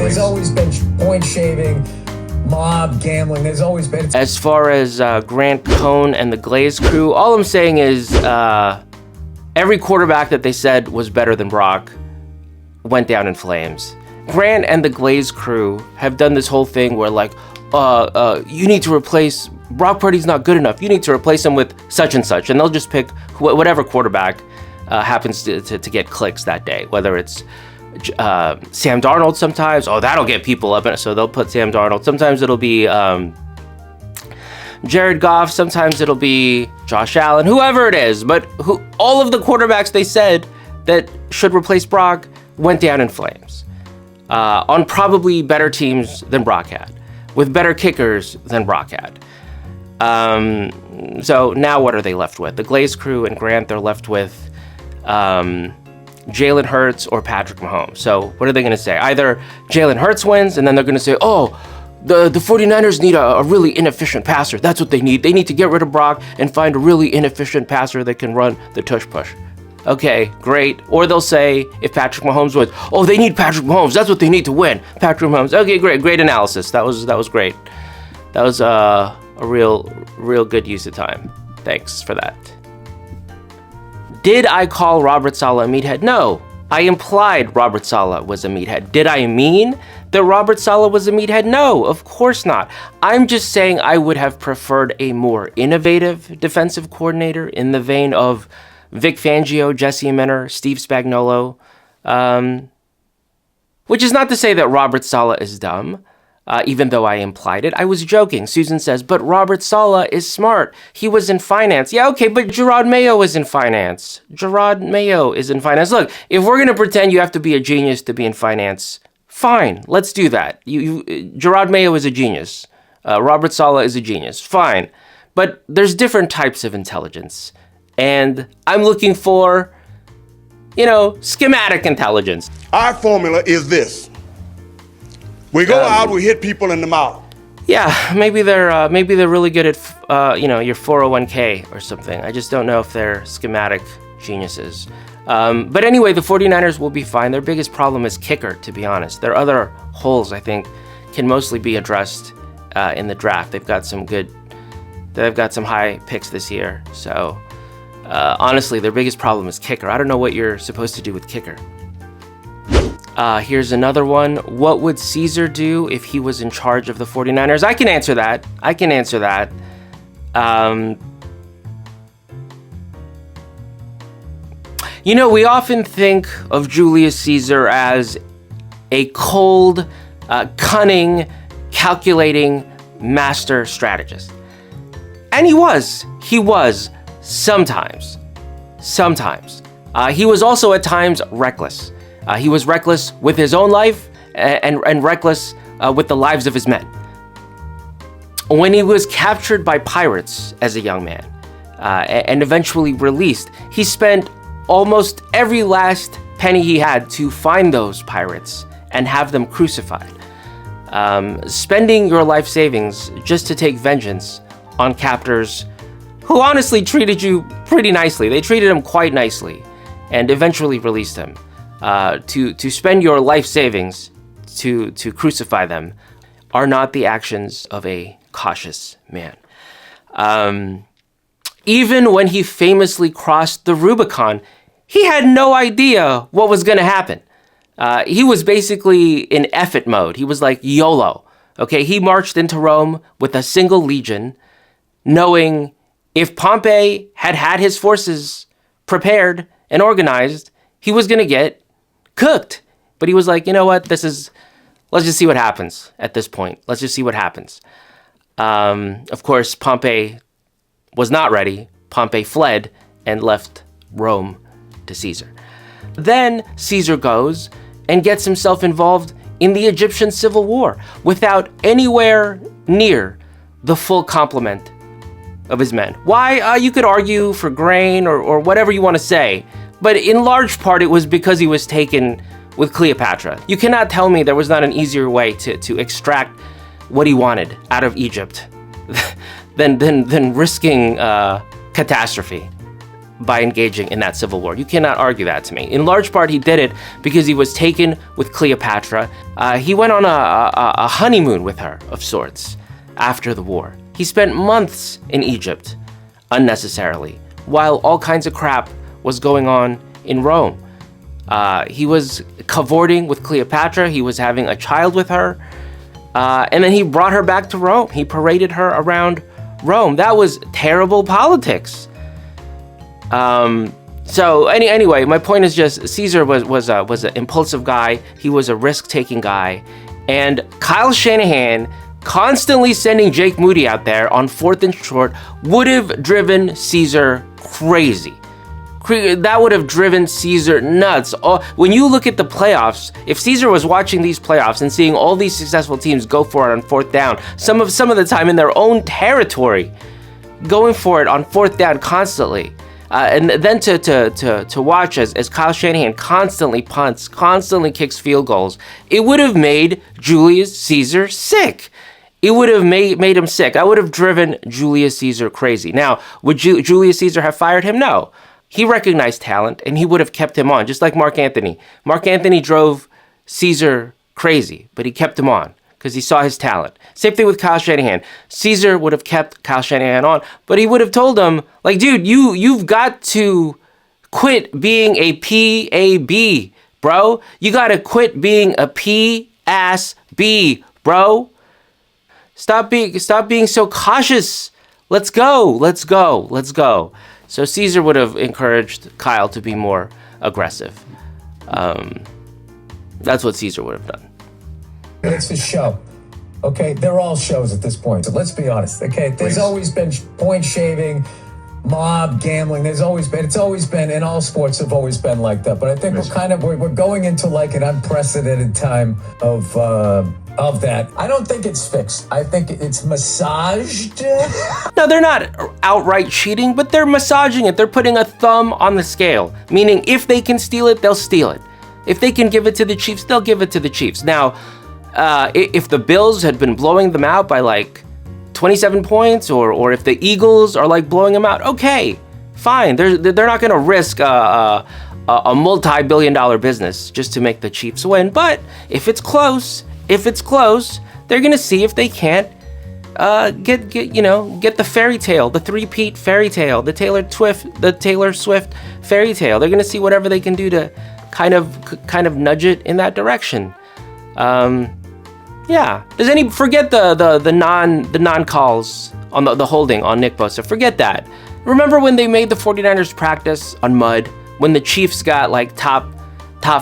There's always been point shaving, mob gambling. There's always been. As far as Grant, Cohn, and the Glaze crew, all I'm saying is every quarterback that they said was better than Brock went down in flames. Grant and the Glaze crew have done this whole thing where like, you need to replace Brock Purdy's not good enough. You need to replace him with such and such, and they'll just pick whatever quarterback happens to get clicks that day. Whether it's Sam Darnold sometimes, that'll get people up, so they'll put Sam Darnold. Sometimes it'll be Jared Goff. Sometimes it'll be Josh Allen. Whoever it is, but all of the quarterbacks they said that should replace Brock went down in flames on probably better teams than Brock had, with better kickers than Brock had. So now what are they left with? The Glaze crew and Grant, they're left with Jalen Hurts or Patrick Mahomes. So what are they going to say? Either Jalen Hurts wins, and then they're going to say, the 49ers need a really inefficient passer. That's what they need. They need to get rid of Brock and find a really inefficient passer that can run the tush push. Okay, great. Or they'll say, if Patrick Mahomes wins, they need Patrick Mahomes. That's what they need to win. Patrick Mahomes. Okay, great analysis. That was great. That was a real good use of time. Thanks for that. Did I call Robert Saleh a meathead? No, I implied Robert Saleh was a meathead. Did I mean that Robert Saleh was a meathead? No, of course not. I'm just saying I would have preferred a more innovative defensive coordinator in the vein of Vic Fangio, Jesse Minter, Steve Spagnuolo. Which is not to say that Robert Saleh is dumb. Even though I implied it. I was joking. Susan says, but Robert Saleh is smart. He was in finance. Yeah, okay, but Gerard Mayo is in finance. Gerard Mayo is in finance. Look, if we're going to pretend you have to be a genius to be in finance, fine, let's do that. Gerard Mayo is a genius. Robert Saleh is a genius. Fine. But there's different types of intelligence. And I'm looking for, schematic intelligence. Our formula is this. We go out, we hit people in the mouth. Yeah, maybe they're really good at your 401k or something. I just don't know if they're schematic geniuses. But anyway, the 49ers will be fine. Their biggest problem is kicker, to be honest. Their other holes, I think, can mostly be addressed in the draft. They've got some high picks this year. So honestly, their biggest problem is kicker. I don't know what you're supposed to do with kicker. Here's another one. What would Caesar do if he was in charge of the 49ers? I can answer that. We often think of Julius Caesar as a cold, cunning, calculating master strategist. And he was sometimes. He was also at times reckless. He was reckless with his own life and reckless with the lives of his men. When he was captured by pirates as a young man and eventually released, he spent almost every last penny he had to find those pirates and have them crucified. Spending your life savings just to take vengeance on captors who honestly treated you pretty nicely. They treated him quite nicely and eventually released him. To spend your life savings to crucify them are not the actions of a cautious man. Even when he famously crossed the Rubicon, he had no idea what was going to happen. He was basically in effort mode. He was like YOLO. Okay, he marched into Rome with a single legion, knowing if Pompey had his forces prepared and organized, he was going to get cooked. But he was like, you know what, let's just see what happens at this point. Let's just see what happens. Of course, Pompey was not ready. Pompey fled and left Rome to Caesar. Then Caesar goes and gets himself involved in the Egyptian civil war without anywhere near the full complement of his men. Why? You could argue for grain or whatever you want to say, but in large part it was because he was taken with Cleopatra. You cannot tell me there was not an easier way to extract what he wanted out of Egypt than risking catastrophe. by engaging in that civil war. You cannot argue that to me. In large part, he did it because he was taken with Cleopatra. He went on a honeymoon with her of sorts after the war. He spent months in Egypt unnecessarily, while all kinds of crap was going on in Rome. He was cavorting with Cleopatra. He was having a child with her. And then he brought her back to Rome. He paraded her around Rome. That was terrible politics. Anyway, my point is just Caesar was an impulsive guy. He was a risk-taking guy. And Kyle Shanahan constantly sending Jake Moody out there on 4th and short would have driven Caesar crazy. That would have driven Caesar nuts. When you look at the playoffs, if Caesar was watching these playoffs and seeing all these successful teams go for it on 4th down, some of the time in their own territory, going for it on 4th down constantly, and then to watch as Kyle Shanahan constantly punts, constantly kicks field goals, it would have made Julius Caesar sick. It would have made him sick. I would have driven Julius Caesar crazy. Now, would Julius Caesar have fired him? No. He recognized talent, and he would have kept him on, just like Mark Anthony. Mark Anthony drove Caesar crazy, but he kept him on because he saw his talent. Same thing with Kyle Shanahan. Caesar would have kept Kyle Shanahan on, but he would have told him, like, dude, you've got to quit being a P-A-B, bro. You got to quit being a P-ass-B, bro. Stop being so cautious. Let's go. So Caesar would have encouraged Kyle to be more aggressive. That's what Caesar would have done. It's a show. Okay, they're all shows at this point. So let's be honest. Okay, there's always been point shaving, mob gambling. It's always been in all sports have always been like that. But I think we're going into like an unprecedented time of that. I don't think it's fixed. I think it's massaged. No, they're not outright cheating, but they're massaging it. They're putting a thumb on the scale, meaning if they can steal it, they'll steal it. If they can give it to the Chiefs, they'll give it to the Chiefs. Now, if the Bills had been blowing them out by like 27 points, or if the Eagles are like blowing them out, okay, fine. They're not going to risk a multi-billion-dollar business just to make the Chiefs win. But if it's close, they're going to see if they can't get the fairy tale, the three-peat fairy tale, the Taylor Swift fairy tale. They're going to see whatever they can do to kind of nudge it in that direction. Yeah. Forget the non-calls on the holding on Nick Bosa. Forget that. Remember when they made the 49ers practice on mud? When the Chiefs got like top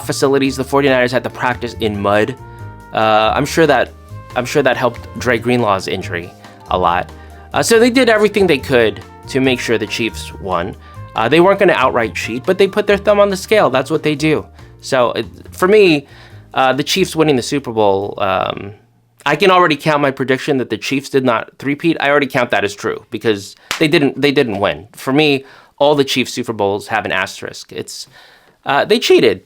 facilities, the 49ers had to practice in mud. I'm sure that helped Dre Greenlaw's injury a lot. So they did everything they could to make sure the Chiefs won. They weren't going to outright cheat, but they put their thumb on the scale. That's what they do. So for me, the Chiefs winning the Super Bowl, I can already count my prediction that the Chiefs did not three-peat. I already count that as true because they didn't win. For me, all the Chiefs Super Bowls have an asterisk. It's they cheated.